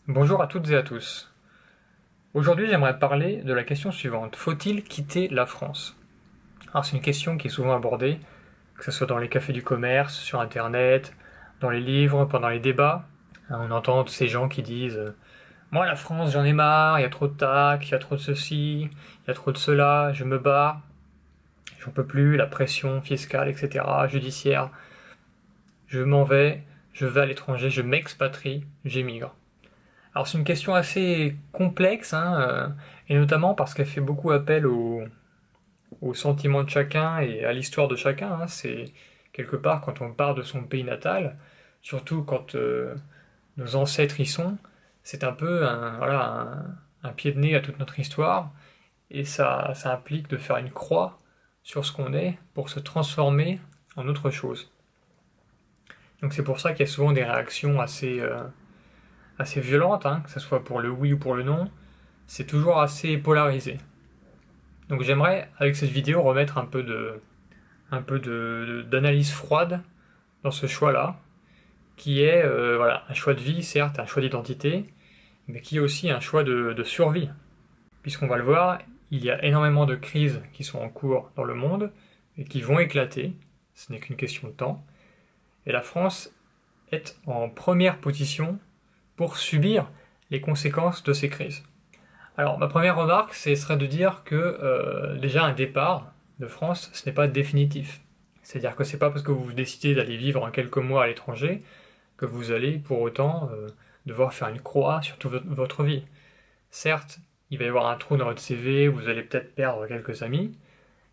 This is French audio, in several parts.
Bonjour à toutes et à tous. Aujourd'hui, j'aimerais parler de la question suivante. Faut-il quitter la France? Alors, c'est une question qui est souvent abordée, que ce soit dans les cafés du commerce, sur Internet, dans les livres, pendant les débats. On entend tous ces gens qui disent moi, la France, j'en ai marre, il y a trop de taxes, il y a trop de ceci, il y a trop de cela, je me barre, j'en peux plus, la pression fiscale, etc., judiciaire, je m'en vais, je vais à l'étranger, je m'expatrie, j'émigre. Alors c'est une question assez complexe, et notamment parce qu'elle fait beaucoup appel au sentiment de chacun et à l'histoire de chacun. C'est quelque part quand on part de son pays natal, surtout quand nos ancêtres y sont, c'est un peu un pied de nez à toute notre histoire, et ça implique de faire une croix sur ce qu'on est pour se transformer en autre chose. Donc c'est pour ça qu'il y a souvent des réactions assez violente, que ce soit pour le oui ou pour le non, c'est toujours assez polarisé. Donc j'aimerais, avec cette vidéo, remettre d'analyse froide dans ce choix-là, qui est un choix de vie, certes, un choix d'identité, mais qui est aussi un choix de survie. Puisqu'on va le voir, il y a énormément de crises qui sont en cours dans le monde et qui vont éclater, ce n'est qu'une question de temps, et la France est en première position pour subir les conséquences de ces crises. Alors ma première remarque, ce serait de dire que déjà un départ de France, ce n'est pas définitif. C'est-à-dire que c'est pas parce que vous décidez d'aller vivre en quelques mois à l'étranger que vous allez pour autant devoir faire une croix sur toute votre vie. Certes, il va y avoir un trou dans votre CV, vous allez peut-être perdre quelques amis,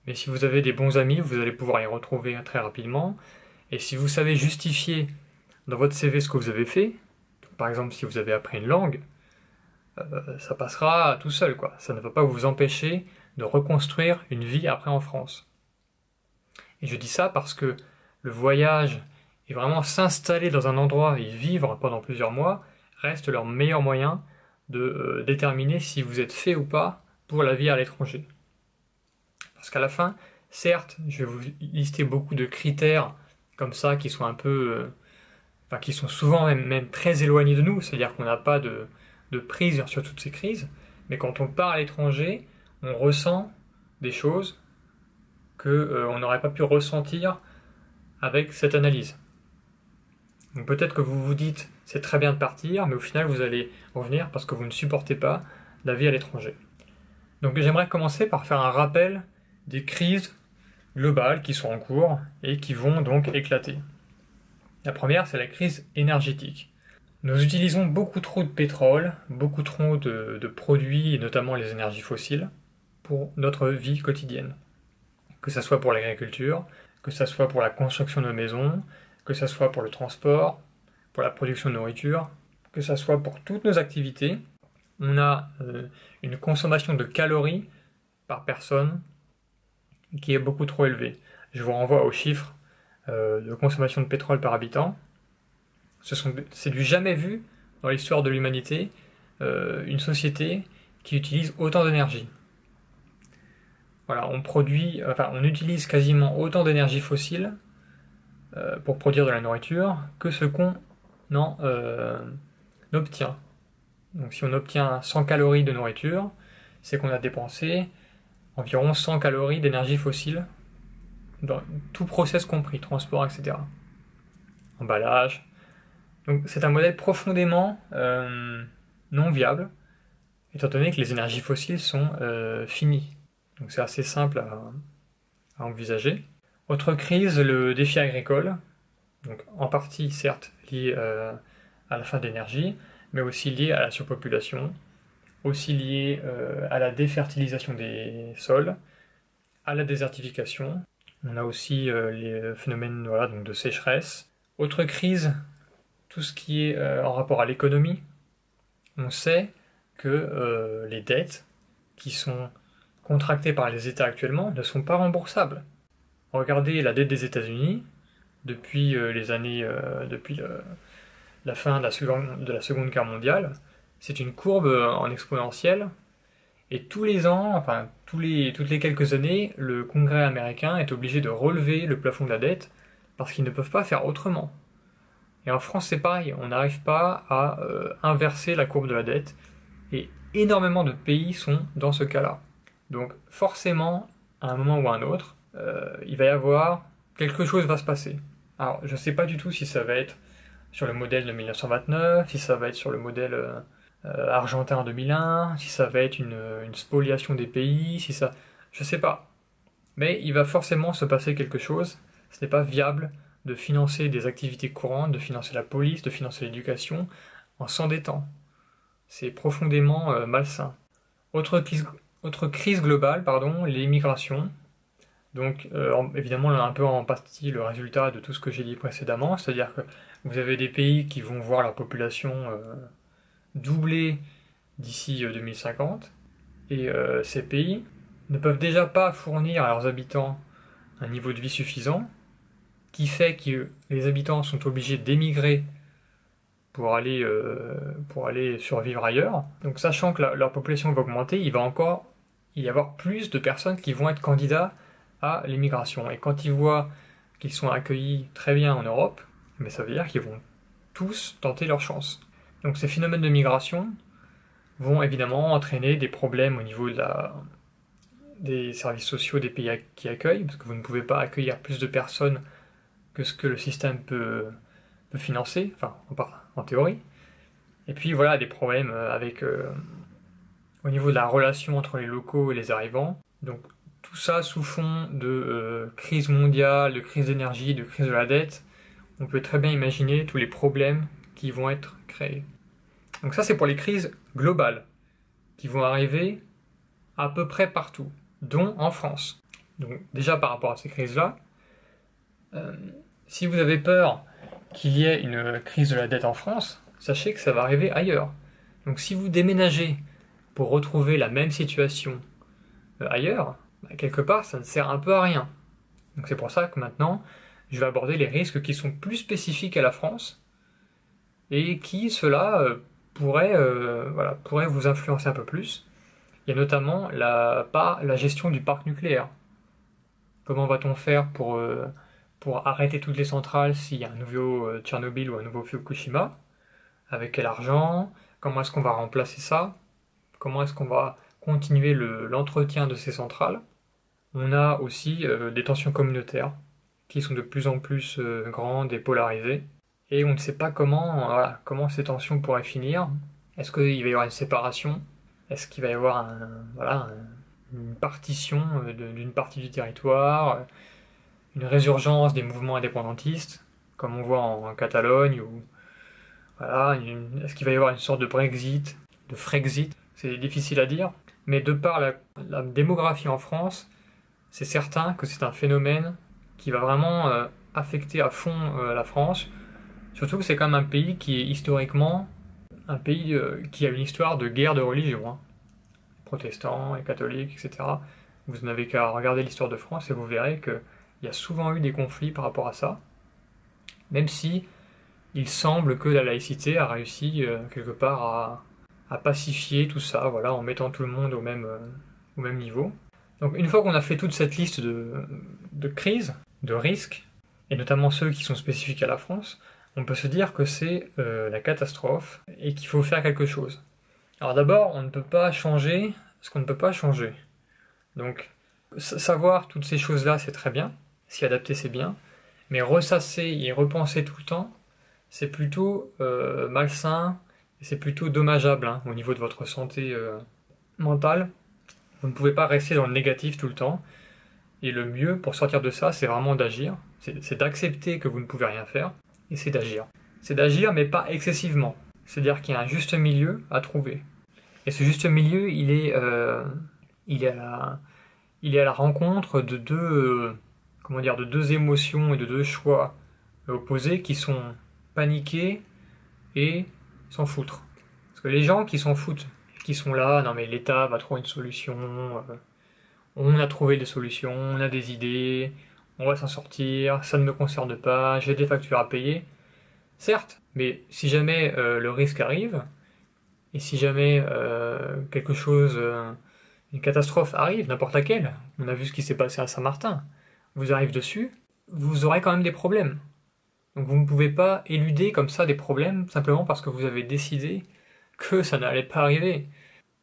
mais si vous avez des bons amis, vous allez pouvoir y retrouver très rapidement, et si vous savez justifier dans votre CV ce que vous avez fait, par exemple si vous avez appris une langue, ça passera tout seul, quoi. Ça ne va pas vous empêcher de reconstruire une vie après en France. Et je dis ça parce que le voyage et vraiment s'installer dans un endroit et vivre pendant plusieurs mois reste leur meilleur moyen de déterminer si vous êtes fait ou pas pour la vie à l'étranger. Parce qu'à la fin, certes, je vais vous lister beaucoup de critères comme ça qui sont un peu qui sont souvent même très éloignés de nous, c'est-à-dire qu'on n'a pas de prise sur toutes ces crises, mais quand on part à l'étranger, on ressent des choses qu'on n'aurait pas pu ressentir avec cette analyse. Donc peut-être que vous vous dites c'est très bien de partir, mais au final vous allez revenir parce que vous ne supportez pas la vie à l'étranger. Donc j'aimerais commencer par faire un rappel des crises globales qui sont en cours et qui vont donc éclater. La première, c'est la crise énergétique. Nous utilisons beaucoup trop de pétrole, beaucoup trop de produits, et notamment les énergies fossiles, pour notre vie quotidienne. Que ce soit pour l'agriculture, que ce soit pour la construction de nos maisons, que ce soit pour le transport, pour la production de nourriture, que ce soit pour toutes nos activités, on a une consommation de calories par personne qui est beaucoup trop élevée. Je vous renvoie aux chiffres de consommation de pétrole par habitant. C'est du jamais vu dans l'histoire de l'humanité, une société qui utilise autant d'énergie. Voilà, on utilise quasiment autant d'énergie fossile pour produire de la nourriture que ce qu'on en obtient. Donc si on obtient 100 calories de nourriture, c'est qu'on a dépensé environ 100 calories d'énergie fossile dans tout process compris, transport, etc. Emballage. Donc c'est un modèle profondément non viable, étant donné que les énergies fossiles sont finies. Donc c'est assez simple à envisager. Autre crise, le défi agricole, donc en partie certes lié à la fin d'énergie, mais aussi lié à la surpopulation, aussi lié à la défertilisation des sols, à la désertification. On a aussi les phénomènes donc de sécheresse. Autre crise, tout ce qui est en rapport à l'économie. On sait que les dettes qui sont contractées par les États actuellement ne sont pas remboursables. Regardez la dette des États-Unis depuis la fin de la Seconde Guerre mondiale. C'est une courbe en exponentielle. Et tous les ans, toutes les quelques années, le Congrès américain est obligé de relever le plafond de la dette parce qu'ils ne peuvent pas faire autrement. Et en France, c'est pareil, on n'arrive pas à inverser la courbe de la dette, et énormément de pays sont dans ce cas-là. Donc forcément, à un moment ou à un autre, il va y avoir, quelque chose va se passer. Alors, je ne sais pas du tout si ça va être sur le modèle de 1929, si ça va être sur le modèle argentin en 2001, si ça va être une spoliation des pays, si ça... Je sais pas. Mais il va forcément se passer quelque chose. Ce n'est pas viable de financer des activités courantes, de financer la police, de financer l'éducation en s'endettant. C'est profondément malsain. Autre crise globale, pardon, les migrations. Donc évidemment, là, un peu en partie le résultat de tout ce que j'ai dit précédemment, c'est-à-dire que vous avez des pays qui vont voir leur population doubler d'ici 2050, et ces pays ne peuvent déjà pas fournir à leurs habitants un niveau de vie suffisant, qui fait que les habitants sont obligés d'émigrer pour aller survivre ailleurs. Donc sachant que leur population va augmenter, il va encore y avoir plus de personnes qui vont être candidats à l'immigration. Et quand ils voient qu'ils sont accueillis très bien en Europe, mais ça veut dire qu'ils vont tous tenter leur chance. Donc ces phénomènes de migration vont évidemment entraîner des problèmes au niveau des services sociaux des pays qui accueillent, parce que vous ne pouvez pas accueillir plus de personnes que ce que le système peut financer, enfin en théorie. Et puis voilà, des problèmes au niveau de la relation entre les locaux et les arrivants. Donc tout ça sous fond de crise mondiale, de crise d'énergie, de crise de la dette. On peut très bien imaginer tous les problèmes qui vont être créés. Donc ça, c'est pour les crises globales, qui vont arriver à peu près partout, dont en France. Donc déjà par rapport à ces crises-là, si vous avez peur qu'il y ait une crise de la dette en France, sachez que ça va arriver ailleurs. Donc si vous déménagez pour retrouver la même situation ailleurs, quelque part, ça ne sert un peu à rien. Donc c'est pour ça que maintenant, je vais aborder les risques qui sont plus spécifiques à la France et qui, cela, pourraient vous influencer un peu plus. Il y a notamment la gestion du parc nucléaire. Comment va-t-on faire pour arrêter toutes les centrales s'il y a un nouveau Tchernobyl ou un nouveau Fukushima? Avec quel argent? Comment est-ce qu'on va remplacer ça? Comment est-ce qu'on va continuer l'entretien de ces centrales? On a aussi des tensions communautaires qui sont de plus en plus grandes et polarisées. Et on ne sait pas comment ces tensions pourraient finir. Est-ce qu'il va y avoir une séparation? Est-ce qu'il va y avoir une partition d'une partie du territoire? Une résurgence des mouvements indépendantistes, comme on voit en Catalogne, est-ce qu'il va y avoir une sorte de Brexit, de Frexit? C'est difficile à dire, mais de par la démographie en France, c'est certain que c'est un phénomène qui va vraiment affecter à fond la France, surtout que c'est quand même un pays qui est historiquement un pays qui a une histoire de guerre de religion, hein. Protestants et catholiques, etc. Vous n'avez qu'à regarder l'histoire de France et vous verrez qu'il y a souvent eu des conflits par rapport à ça, même si il semble que la laïcité a réussi quelque part à pacifier tout ça, en mettant tout le monde au même niveau. Donc une fois qu'on a fait toute cette liste de crises, de risques, et notamment ceux qui sont spécifiques à la France, on peut se dire que c'est la catastrophe et qu'il faut faire quelque chose. Alors d'abord, on ne peut pas changer ce qu'on ne peut pas changer. Donc savoir toutes ces choses-là, c'est très bien, s'y adapter, c'est bien, mais ressasser et repenser tout le temps, c'est plutôt malsain, et c'est plutôt dommageable au niveau de votre santé mentale. Vous ne pouvez pas rester dans le négatif tout le temps, et le mieux pour sortir de ça, c'est vraiment d'agir, c'est d'accepter que vous ne pouvez rien faire, et c'est d'agir. C'est d'agir, mais pas excessivement. C'est-à-dire qu'il y a un juste milieu à trouver. Et ce juste milieu, il est à la rencontre de deux émotions et de deux choix opposés qui sont paniquer et s'en foutre. Parce que les gens qui s'en foutent, qui sont là, non mais l'État va trouver une solution, on a trouvé des solutions, on a des idées, on va s'en sortir, ça ne me concerne pas, j'ai des factures à payer. Certes, mais si jamais le risque arrive, et si jamais quelque chose, une catastrophe arrive, n'importe laquelle, on a vu ce qui s'est passé à Saint-Martin, vous arrive dessus, vous aurez quand même des problèmes. Donc vous ne pouvez pas éluder comme ça des problèmes simplement parce que vous avez décidé que ça n'allait pas arriver.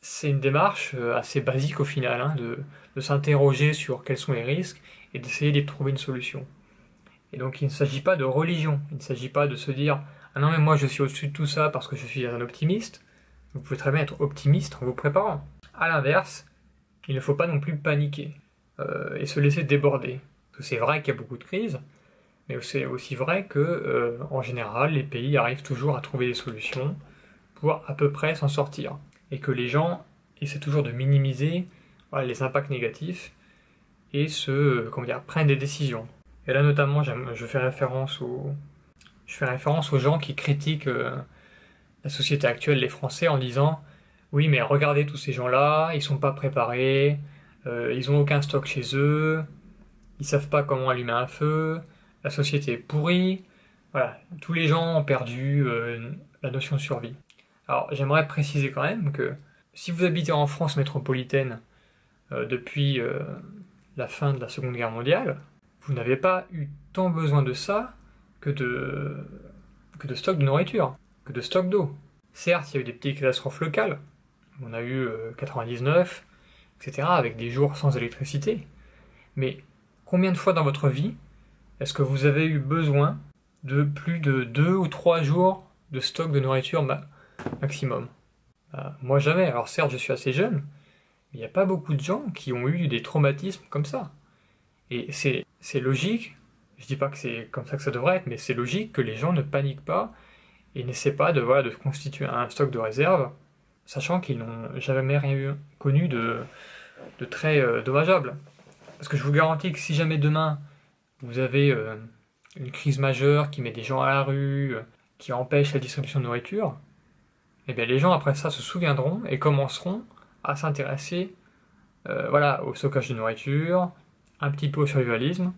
C'est une démarche assez basique au final, hein, de s'interroger sur quels sont les risques et d'essayer d'y trouver une solution. Et donc il ne s'agit pas de religion, il ne s'agit pas de se dire ah non mais moi je suis au-dessus de tout ça parce que je suis un optimiste. Vous pouvez très bien être optimiste en vous préparant. A l'inverse, il ne faut pas non plus paniquer et se laisser déborder. Parce que c'est vrai qu'il y a beaucoup de crises, mais c'est aussi vrai que en général les pays arrivent toujours à trouver des solutions pour à peu près s'en sortir. Et que les gens essaient toujours de minimiser voilà, les impacts négatifs et prennent des décisions. Et là notamment je fais référence aux gens qui critiquent la société actuelle, les Français, en disant oui mais regardez tous ces gens-là, ils sont pas préparés, ils ont aucun stock chez eux, ils savent pas comment allumer un feu, la société est pourrie, voilà, tous les gens ont perdu la notion de survie. Alors j'aimerais préciser quand même que si vous habitez en France métropolitaine depuis la fin de la Seconde Guerre mondiale, vous n'avez pas eu tant besoin de ça que de stock de nourriture, que de stock d'eau. Certes, il y a eu des petites catastrophes locales, on a eu 99, etc., avec des jours sans électricité, mais combien de fois dans votre vie est-ce que vous avez eu besoin de plus de 2 ou 3 jours de stock de nourriture maximum? Moi jamais, alors certes je suis assez jeune, mais il n'y a pas beaucoup de gens qui ont eu des traumatismes comme ça. Et c'est logique, je dis pas que c'est comme ça que ça devrait être, mais c'est logique que les gens ne paniquent pas et n'essaient pas de constituer un stock de réserve, sachant qu'ils n'ont jamais rien connu de très dommageable. Parce que je vous garantis que si jamais demain vous avez une crise majeure qui met des gens à la rue, qui empêche la distribution de nourriture, eh bien les gens après ça se souviendront et commenceront à s'intéresser au stockage de nourriture, un petit peu au survivalisme,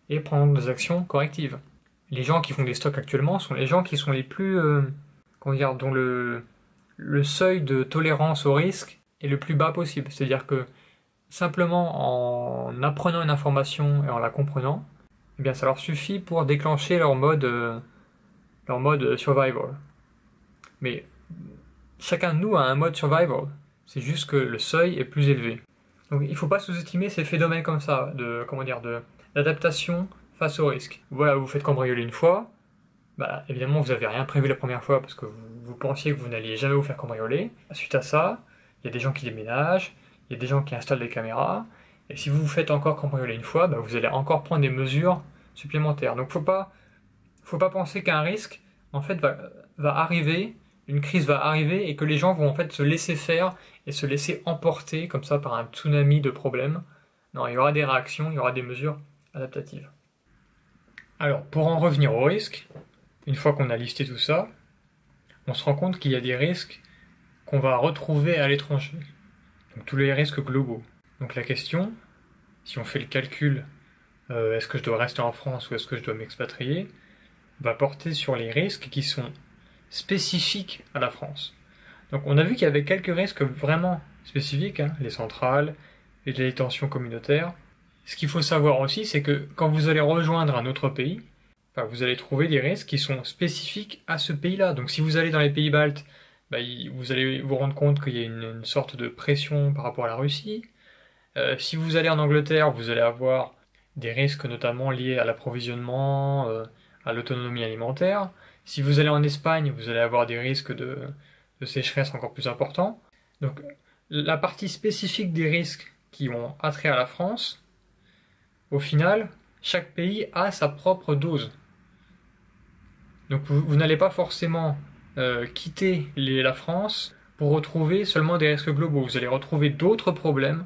et prendre des actions correctives. Les gens qui font des stocks actuellement sont les gens qui sont les plus, dont le seuil de tolérance au risque est le plus bas possible. C'est-à-dire que simplement en apprenant une information et en la comprenant, eh bien ça leur suffit pour déclencher leur mode survival. Mais chacun de nous a un mode survival. C'est juste que le seuil est plus élevé. Donc il ne faut pas sous-estimer ces phénomènes comme ça, d'adaptation face au risque. Voilà, vous faites cambrioler une fois, évidemment vous n'avez rien prévu la première fois parce que vous pensiez que vous n'alliez jamais vous faire cambrioler. Suite à ça, il y a des gens qui déménagent, il y a des gens qui installent des caméras, et si vous vous faites encore cambrioler une fois, vous allez encore prendre des mesures supplémentaires. Donc faut pas penser qu'un risque en fait va arriver, une crise va arriver et que les gens vont en fait se laisser faire et se laisser emporter comme ça par un tsunami de problèmes. Non, il y aura des réactions, il y aura des mesures adaptatives. Alors, pour en revenir au risque, une fois qu'on a listé tout ça, on se rend compte qu'il y a des risques qu'on va retrouver à l'étranger. Donc tous les risques globaux. Donc la question, si on fait le calcul, est-ce que je dois rester en France ou est-ce que je dois m'expatrier, va porter sur les risques qui sont spécifiques à la France. Donc on a vu qu'il y avait quelques risques vraiment spécifiques, les centrales, les détentions communautaires. Ce qu'il faut savoir aussi, c'est que quand vous allez rejoindre un autre pays, vous allez trouver des risques qui sont spécifiques à ce pays-là. Donc si vous allez dans les pays baltes, vous allez vous rendre compte qu'il y a une sorte de pression par rapport à la Russie. Si vous allez en Angleterre, vous allez avoir des risques notamment liés à l'approvisionnement, à l'autonomie alimentaire. Si vous allez en Espagne, vous allez avoir des risques de sécheresse encore plus importants. Donc la partie spécifique des risques qui ont attrait à la France, au final, chaque pays a sa propre dose. Donc vous n'allez pas forcément quitter la France pour retrouver seulement des risques globaux. Vous allez retrouver d'autres problèmes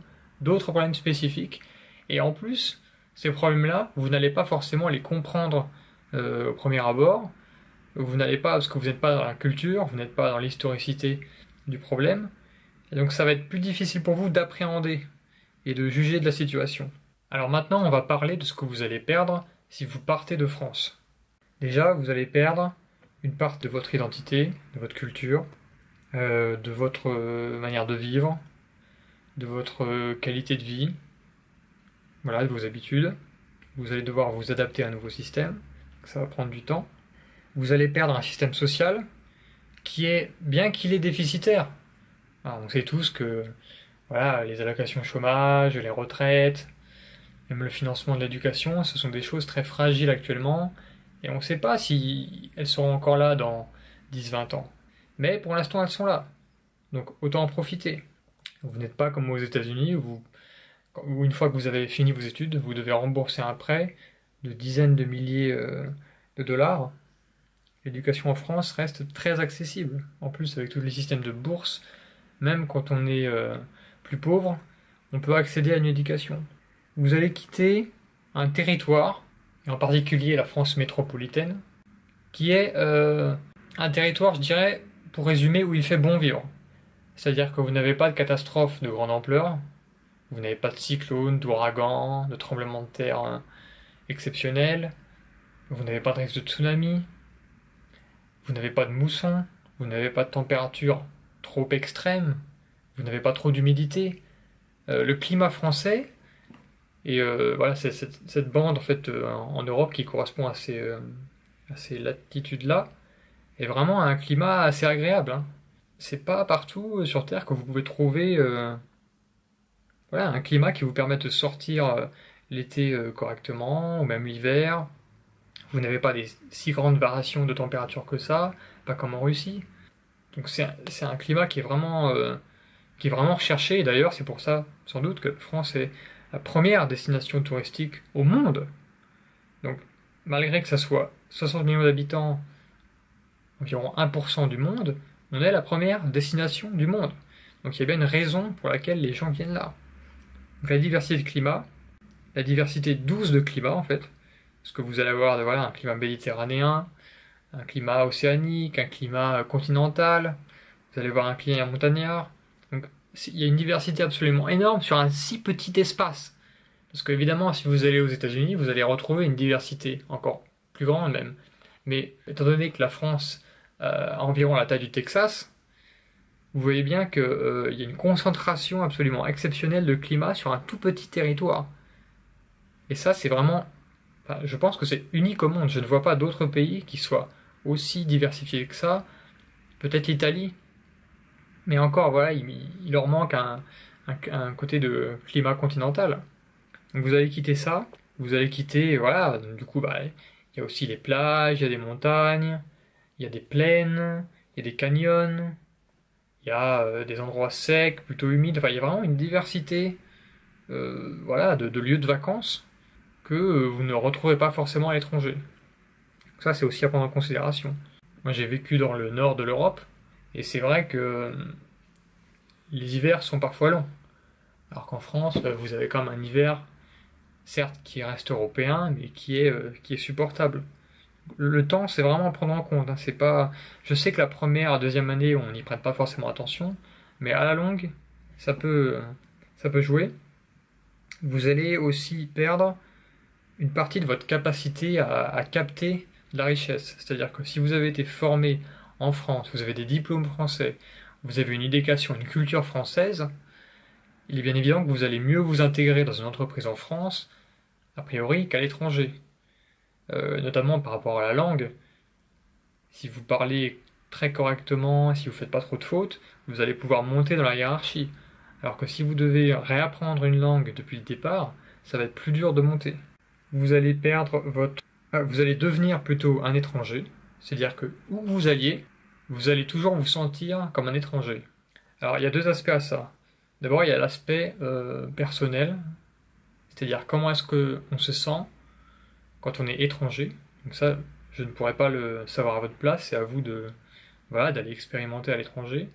spécifiques. Et en plus, ces problèmes-là, vous n'allez pas forcément les comprendre au premier abord. Vous n'allez pas, parce que vous n'êtes pas dans la culture, vous n'êtes pas dans l'historicité du problème. Et donc ça va être plus difficile pour vous d'appréhender et de juger de la situation. Alors maintenant, on va parler de ce que vous allez perdre si vous partez de France. Déjà, vous allez perdre une part de votre identité, de votre culture, de votre manière de vivre, de votre qualité de vie, de vos habitudes. Vous allez devoir vous adapter à un nouveau système. ça va prendre du temps. Vous allez perdre un système social qui est, bien qu'il est déficitaire. Alors, on sait tous que voilà, les allocations chômage, les retraites, même le financement de l'éducation, ce sont des choses très fragiles actuellement, et on ne sait pas si elles seront encore là dans 10-20 ans. Mais pour l'instant, elles sont là. Donc autant en profiter. Vous n'êtes pas comme aux États-Unis où une fois que vous avez fini vos études, vous devez rembourser un prêt de dizaines de milliers de dollars. L'éducation en France reste très accessible. En plus, avec tous les systèmes de bourse, même quand on est plus pauvre, on peut accéder à une éducation. Vous allez quitter un territoire, et en particulier la France métropolitaine, qui est un territoire, je dirais, pour résumer, où il fait bon vivre. C'est-à-dire que vous n'avez pas de catastrophe de grande ampleur, vous n'avez pas de cyclone, d'ouragan, de tremblement de terre exceptionnels, vous n'avez pas de risque de tsunami, vous n'avez pas de mousson, vous n'avez pas de température trop extrême, vous n'avez pas trop d'humidité. Le climat français, et voilà, c'est cette bande en fait en Europe qui correspond à ces latitudes-là, est vraiment un climat assez agréable. Hein. C'est pas partout sur Terre que vous pouvez trouver voilà, un climat qui vous permette de sortir l'été correctement, ou même l'hiver. Vous n'avez pas des si grandes variations de température que ça, pas comme en Russie. Donc c'est un climat qui est vraiment recherché, et d'ailleurs c'est pour ça, sans doute, que la France est la première destination touristique au monde. Donc malgré que ça soit 60 millions d'habitants, environ 1% du monde, on est la première destination du monde. Donc il y a bien une raison pour laquelle les gens viennent là. Donc la diversité de climat, la diversité douce de climat en fait, parce que vous allez avoir voilà, un climat méditerranéen, un climat océanique, un climat continental, vous allez voir un climat montagnard. Donc il y a une diversité absolument énorme sur un si petit espace. Parce qu'évidemment, si vous allez aux États-Unis, vous allez retrouver une diversité encore plus grande même. Mais étant donné que la France a environ la taille du Texas, vous voyez bien qu'il y a une concentration absolument exceptionnelle de climat sur un tout petit territoire. Et ça, c'est vraiment... Enfin, je pense que c'est unique au monde. Je ne vois pas d'autres pays qui soient aussi diversifiés que ça. Peut-être l'Italie. Mais encore, voilà, il leur manque un côté de climat continental. Donc vous allez quitter ça. Vous allez quitter, voilà, du coup, bah, il y a aussi les plages, il y a des montagnes, il y a des plaines, il y a des canyons, il y a des endroits secs, plutôt humides. Enfin, il y a vraiment une diversité voilà, de lieux de vacances que vous ne retrouverez pas forcément à l'étranger. Ça, c'est aussi à prendre en considération. Moi, j'ai vécu dans le nord de l'Europe, et c'est vrai que les hivers sont parfois longs. Alors qu'en France, vous avez quand même un hiver, certes, qui reste européen, mais qui est supportable. Le temps, c'est vraiment à prendre en compte. Hein. C'est pas... Je sais que la première, la deuxième année, on n'y prête pas forcément attention, mais à la longue, ça peut jouer. Vous allez aussi perdre une partie de votre capacité à capter de la richesse. C'est-à-dire que si vous avez été formé en France, vous avez des diplômes français, vous avez une éducation, une culture française, il est bien évident que vous allez mieux vous intégrer dans une entreprise en France, a priori, qu'à l'étranger. Notamment par rapport à la langue. Si vous parlez très correctement, si vous ne faites pas trop de fautes, vous allez pouvoir monter dans la hiérarchie. Alors que si vous devez réapprendre une langue depuis le départ, ça va être plus dur de monter. Vous allez vous allez devenir plutôt un étranger, c'est-à-dire que où vous alliez, vous allez toujours vous sentir comme un étranger. Alors il y a deux aspects à ça. D'abord il y a l'aspect personnel, c'est-à-dire comment est-ce qu'on se sent quand on est étranger. Donc ça, je ne pourrais pas le savoir à votre place, c'est à vous d'aller expérimenter à l'étranger.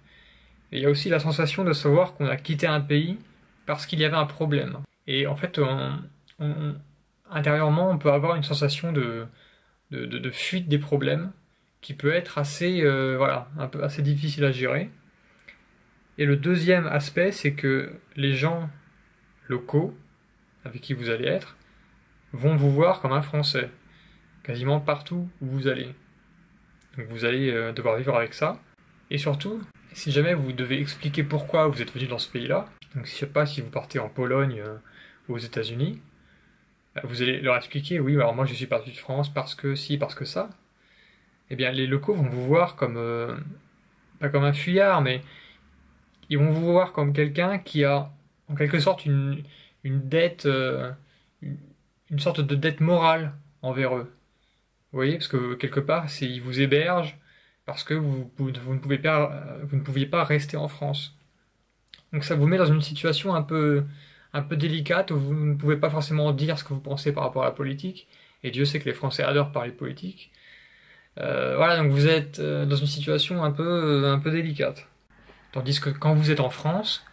Et il y a aussi la sensation de savoir qu'on a quitté un pays parce qu'il y avait un problème. Et en fait, intérieurement, on peut avoir une sensation de fuite des problèmes qui peut être assez, un peu assez difficile à gérer. Et le deuxième aspect, c'est que les gens locaux avec qui vous allez être vont vous voir comme un Français, quasiment partout où vous allez. Donc vous allez devoir vivre avec ça. Et surtout, si jamais vous devez expliquer pourquoi vous êtes venu dans ce pays-là, donc je ne sais pas si vous partez en Pologne ou aux États-Unis, Vous allez leur expliquer, oui, alors moi je suis parti de France parce que si, parce que ça. Eh bien, les locaux vont vous voir comme, pas comme un fuyard, mais ils vont vous voir comme quelqu'un qui a, en quelque sorte, une dette, une, une sorte de dette morale envers eux. Vous voyez, parce que quelque part, ils vous hébergent parce que vous ne pouviez pas rester en France. Donc ça vous met dans une situation un peu délicate où vous ne pouvez pas forcément dire ce que vous pensez par rapport à la politique. Et Dieu sait que les Français adorent parler de politique. Voilà, donc vous êtes dans une situation un peu délicate. Tandis que quand vous êtes en France,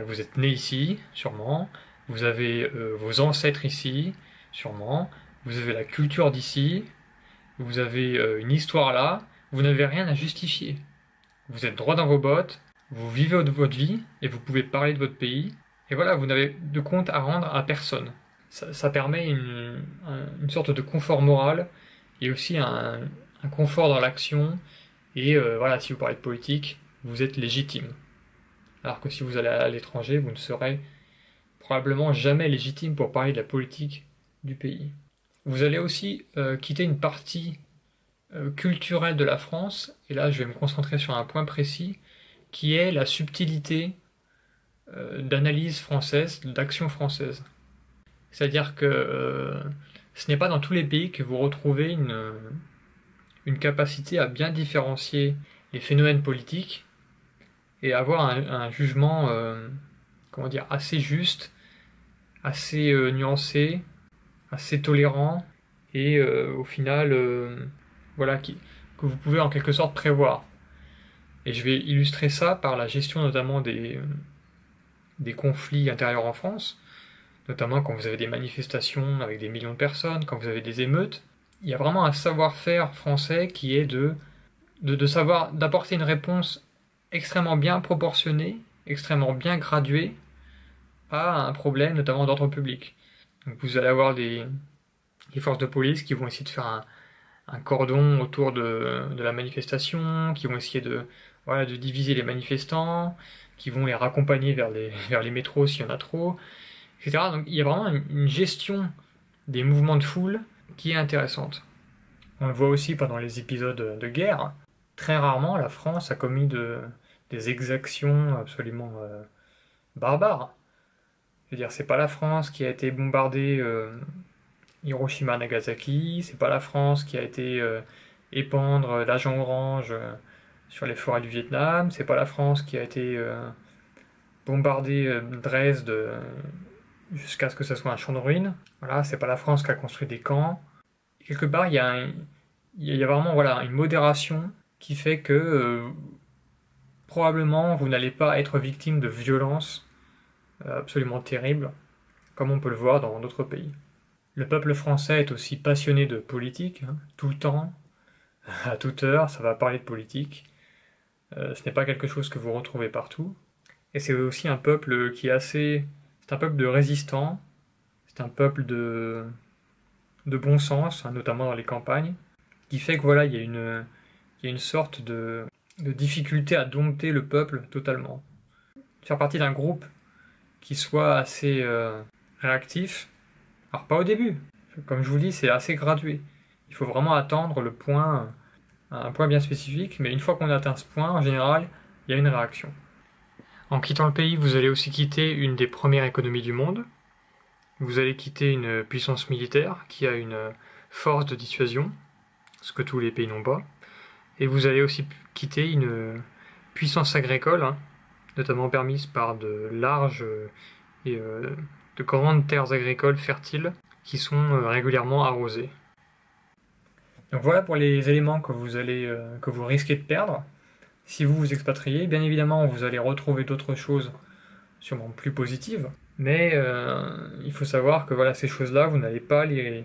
vous êtes né ici, sûrement, vous avez vos ancêtres ici, sûrement, vous avez la culture d'ici, vous avez une histoire là, vous n'avez rien à justifier. Vous êtes droit dans vos bottes, vous vivez votre vie et vous pouvez parler de votre pays. Et voilà, vous n'avez de compte à rendre à personne. Ça permet une sorte de confort moral et aussi un confort dans l'action. Et voilà, si vous parlez de politique, vous êtes légitime. Alors que si vous allez à l'étranger, vous ne serez probablement jamais légitime pour parler de la politique du pays. Vous allez aussi quitter une partie culturelle de la France, et là je vais me concentrer sur un point précis, qui est la subtilité d'analyse française, d'action française. C'est-à-dire que ce n'est pas dans tous les pays que vous retrouvez une capacité à bien différencier les phénomènes politiques et avoir un jugement comment dire, assez juste, assez nuancé, assez tolérant et au final voilà, que vous pouvez en quelque sorte prévoir. Et je vais illustrer ça par la gestion notamment des conflits intérieurs en France, notamment quand vous avez des manifestations avec des millions de personnes, quand vous avez des émeutes. Il y a vraiment un savoir-faire français qui est de savoir, d'apporter une réponse extrêmement bien proportionnée, extrêmement bien graduée à un problème, notamment d'ordre public. Donc vous allez avoir des forces de police qui vont essayer de faire un cordon autour de la manifestation, qui vont essayer voilà, de diviser les manifestants, qui vont les raccompagner vers les métros s'il y en a trop, etc. Donc il y a vraiment une gestion des mouvements de foule qui est intéressante. On le voit aussi pendant les épisodes de guerre. Très rarement, la France a commis des exactions absolument barbares. Je veux dire, c'est pas la France qui a été bombardée Hiroshima, Nagasaki, c'est pas la France qui a été épandre l'agent orange sur les forêts du Vietnam, c'est pas la France qui a été bombarder Dresde jusqu'à ce que ça soit un champ de ruines. Voilà, c'est pas la France qui a construit des camps. Quelque part, il y a vraiment voilà, une modération qui fait que probablement vous n'allez pas être victime de violences absolument terribles, comme on peut le voir dans d'autres pays. Le peuple français est aussi passionné de politique, hein, tout le temps, à toute heure, ça va parler de politique. Ce n'est pas quelque chose que vous retrouvez partout. Et c'est aussi un peuple qui est assez... C'est un peuple de résistants, c'est un peuple de bon sens, hein, notamment dans les campagnes, qui fait que voilà, il y a une sorte de difficulté à dompter le peuple totalement. Faire partie d'un groupe qui soit assez réactif, alors pas au début, comme je vous dis, c'est assez gradué. Il faut vraiment attendre un point bien spécifique, mais une fois qu'on a atteint ce point, en général, il y a une réaction. En quittant le pays, vous allez aussi quitter une des premières économies du monde. Vous allez quitter une puissance militaire qui a une force de dissuasion, ce que tous les pays n'ont pas. Et vous allez aussi quitter une puissance agricole, hein, notamment permise par de larges et de grandes terres agricoles fertiles qui sont régulièrement arrosées. Donc voilà pour les éléments que vous risquez de perdre. Si vous vous expatriez, bien évidemment, vous allez retrouver d'autres choses sûrement plus positives, mais il faut savoir que voilà, ces choses-là, vous n'allez pas les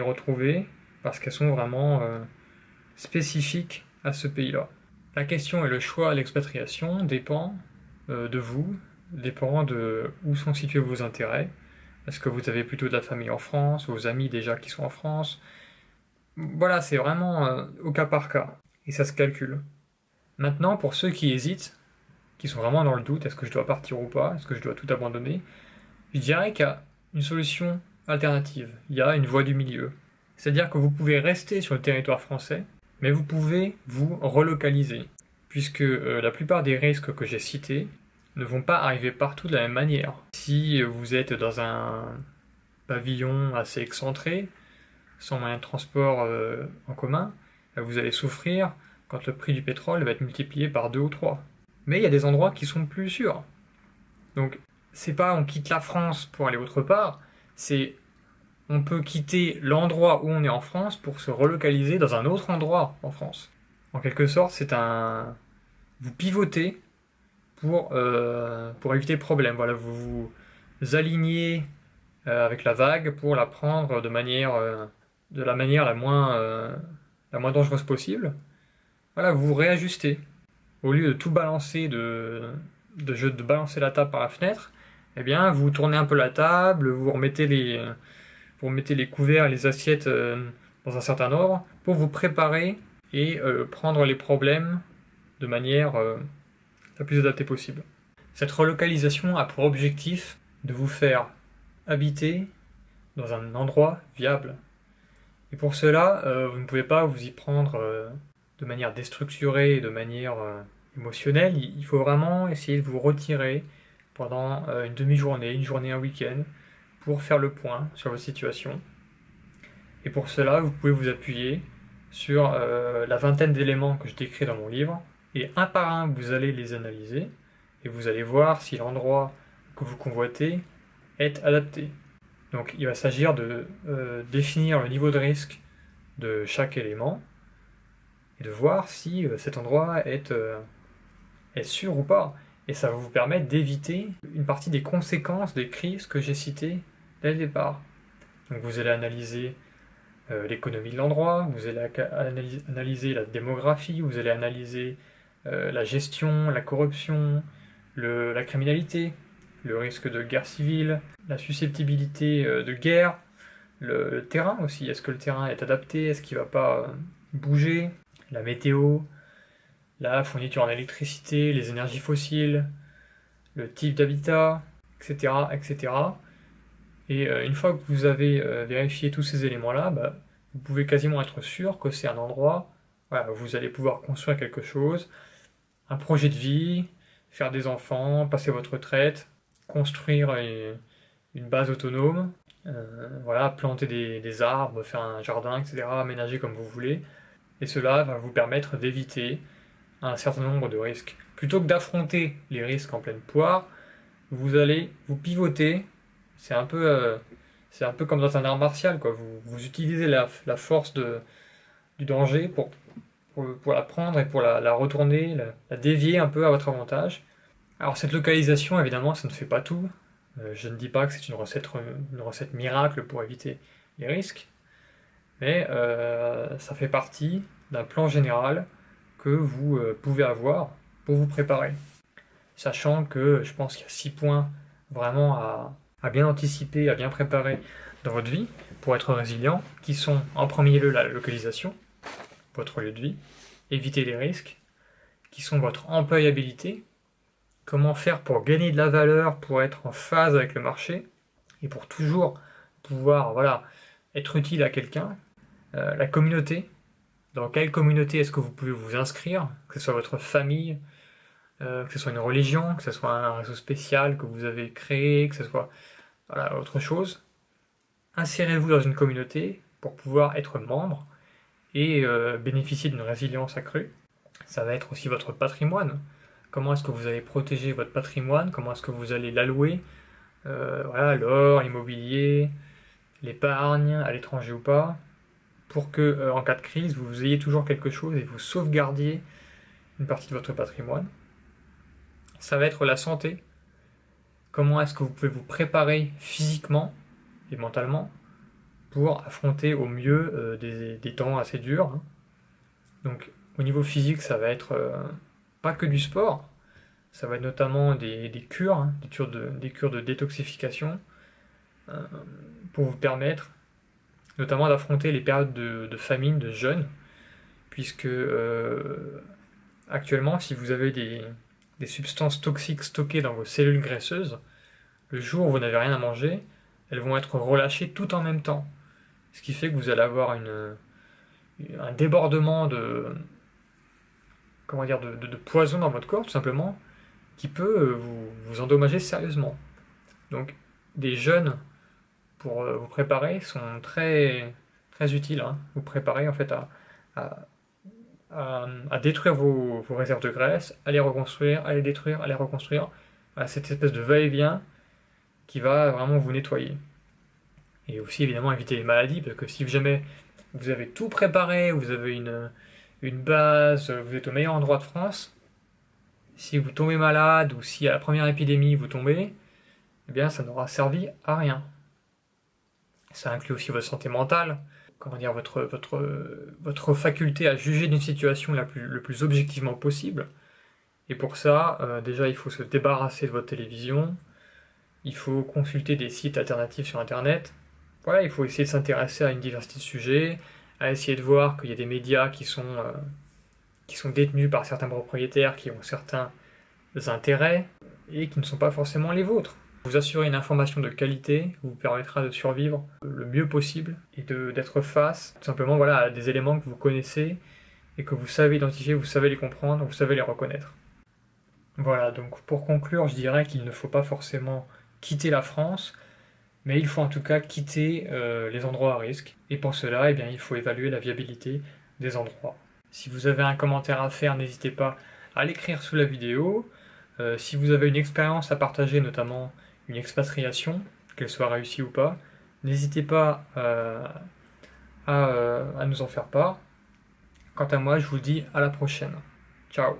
retrouver parce qu'elles sont vraiment spécifiques à ce pays-là. La question et le choix à l'expatriation dépend de vous, dépend de où sont situés vos intérêts. Est-ce que vous avez plutôt de la famille en France, vos amis déjà qui sont en France? Voilà, c'est vraiment au cas par cas, et ça se calcule. Maintenant, pour ceux qui hésitent, qui sont vraiment dans le doute, est-ce que je dois partir ou pas, est-ce que je dois tout abandonner, je dirais qu'il y a une solution alternative, il y a une voie du milieu. C'est-à-dire que vous pouvez rester sur le territoire français, mais vous pouvez vous relocaliser, puisque la plupart des risques que j'ai cités ne vont pas arriver partout de la même manière. Si vous êtes dans un pavillon assez excentré, sans moyen de transport en commun, vous allez souffrir quand le prix du pétrole va être multiplié par 2 ou 3. Mais il y a des endroits qui sont plus sûrs. Donc, c'est pas on quitte la France pour aller autre part, c'est on peut quitter l'endroit où on est en France pour se relocaliser dans un autre endroit en France. En quelque sorte, c'est un... Vous pivotez pour éviter le problème. Voilà, vous vous alignez avec la vague pour la prendre de la manière la moins dangereuse possible. Voilà, vous vous réajustez. Au lieu de tout balancer, de balancer la table par la fenêtre, eh bien, vous tournez un peu la table, vous remettez les couverts et les assiettes dans un certain ordre pour vous préparer et prendre les problèmes de manière la plus adaptée possible. Cette relocalisation a pour objectif de vous faire habiter dans un endroit viable. Et pour cela, vous ne pouvez pas vous y prendre de manière déstructurée et de manière émotionnelle. Il faut vraiment essayer de vous retirer pendant une demi-journée, une journée, un week-end, pour faire le point sur votre situation. Et pour cela, vous pouvez vous appuyer sur la vingtaine d'éléments que je décris dans mon livre, et un par un, vous allez les analyser, et vous allez voir si l'endroit que vous convoitez est adapté. Donc il va s'agir de définir le niveau de risque de chaque élément, et de voir si cet endroit est sûr ou pas. Et ça va vous permettre d'éviter une partie des conséquences des crises que j'ai citées dès le départ. Donc vous allez analyser l'économie de l'endroit, vous allez analyser la démographie, vous allez analyser la gestion, la corruption, la criminalité, le risque de guerre civile, la susceptibilité de guerre, le terrain aussi. Est-ce que le terrain est adapté? Est-ce qu'il ne va pas bouger? La météo, la fourniture en électricité, les énergies fossiles, le type d'habitat, etc., etc. Et une fois que vous avez vérifié tous ces éléments-là, vous pouvez quasiment être sûr que c'est un endroit où vous allez pouvoir construire quelque chose, un projet de vie, faire des enfants, passer votre retraite, construire une base autonome, planter des arbres, faire un jardin, etc., aménager comme vous voulez. Et cela va vous permettre d'éviter un certain nombre de risques. Plutôt que d'affronter les risques en pleine poire, vous allez vous pivoter. C'est un peu comme dans un art martial, quoi. Vous utilisez la force du danger pour la prendre et pour la retourner, la dévier un peu à votre avantage. Alors cette localisation, évidemment, ça ne fait pas tout. Je ne dis pas que c'est une recette miracle pour éviter les risques, mais ça fait partie d'un plan général que vous pouvez avoir pour vous préparer. Sachant que je pense qu'il y a 6 points vraiment à bien anticiper, à bien préparer dans votre vie pour être résilient, qui sont en premier lieu la localisation, votre lieu de vie, éviter les risques, qui sont votre employabilité, comment faire pour gagner de la valeur, pour être en phase avec le marché, et pour toujours pouvoir être utile à quelqu'un, la communauté, dans quelle communauté est-ce que vous pouvez vous inscrire, que ce soit votre famille, que ce soit une religion, que ce soit un réseau spécial que vous avez créé, que ce soit autre chose. Insérez-vous dans une communauté pour pouvoir être membre et bénéficier d'une résilience accrue. Ça va être aussi votre patrimoine. Comment est-ce que vous allez protéger votre patrimoine? Comment est-ce que vous allez l'allouer? L'or, l'immobilier, l'épargne, à l'étranger ou pas, pour que en cas de crise, vous ayez toujours quelque chose et vous sauvegardiez une partie de votre patrimoine. Ça va être la santé. Comment est-ce que vous pouvez vous préparer physiquement et mentalement pour affronter au mieux des temps assez durs. Donc au niveau physique, ça va être pas que du sport, ça va être notamment des cures, des cures de détoxification pour vous permettre notamment d'affronter les périodes de famine, de jeûne, puisque actuellement, si vous avez des substances toxiques stockées dans vos cellules graisseuses, le jour où vous n'avez rien à manger, elles vont être relâchées tout en même temps. Ce qui fait que vous allez avoir un débordement de poison dans votre corps, tout simplement, qui peut vous endommager sérieusement. Donc, des jeûnes pour vous préparer sont très, très utiles. Hein. Vous préparez en fait à, à détruire vos réserves de graisse, à les reconstruire, à les détruire, à les reconstruire, à cette espèce de va-et-vient qui va vraiment vous nettoyer. Et aussi évidemment éviter les maladies, parce que si jamais vous avez tout préparé, vous avez une base, vous êtes au meilleur endroit de France, si vous tombez malade ou si à la première épidémie vous tombez, eh bien ça n'aura servi à rien. Ça inclut aussi votre santé mentale, comment dire, votre faculté à juger d'une situation le plus objectivement possible. Et pour ça, déjà il faut se débarrasser de votre télévision, il faut consulter des sites alternatifs sur Internet. Voilà, il faut essayer de s'intéresser à une diversité de sujets, à essayer de voir qu'il y a des médias qui sont détenus par certains propriétaires qui ont certains intérêts et qui ne sont pas forcément les vôtres. Vous assurer une information de qualité vous permettra de survivre le mieux possible et d'être face tout simplement voilà, à des éléments que vous connaissez et que vous savez identifier, vous savez les comprendre, vous savez les reconnaître. Voilà, donc pour conclure, je dirais qu'il ne faut pas forcément quitter la France, mais il faut en tout cas quitter les endroits à risque. Et pour cela, eh bien, il faut évaluer la viabilité des endroits. Si vous avez un commentaire à faire, n'hésitez pas à l'écrire sous la vidéo. Si vous avez une expérience à partager, notamment une expatriation, qu'elle soit réussie ou pas, n'hésitez pas à nous en faire part. Quant à moi, je vous dis à la prochaine. Ciao.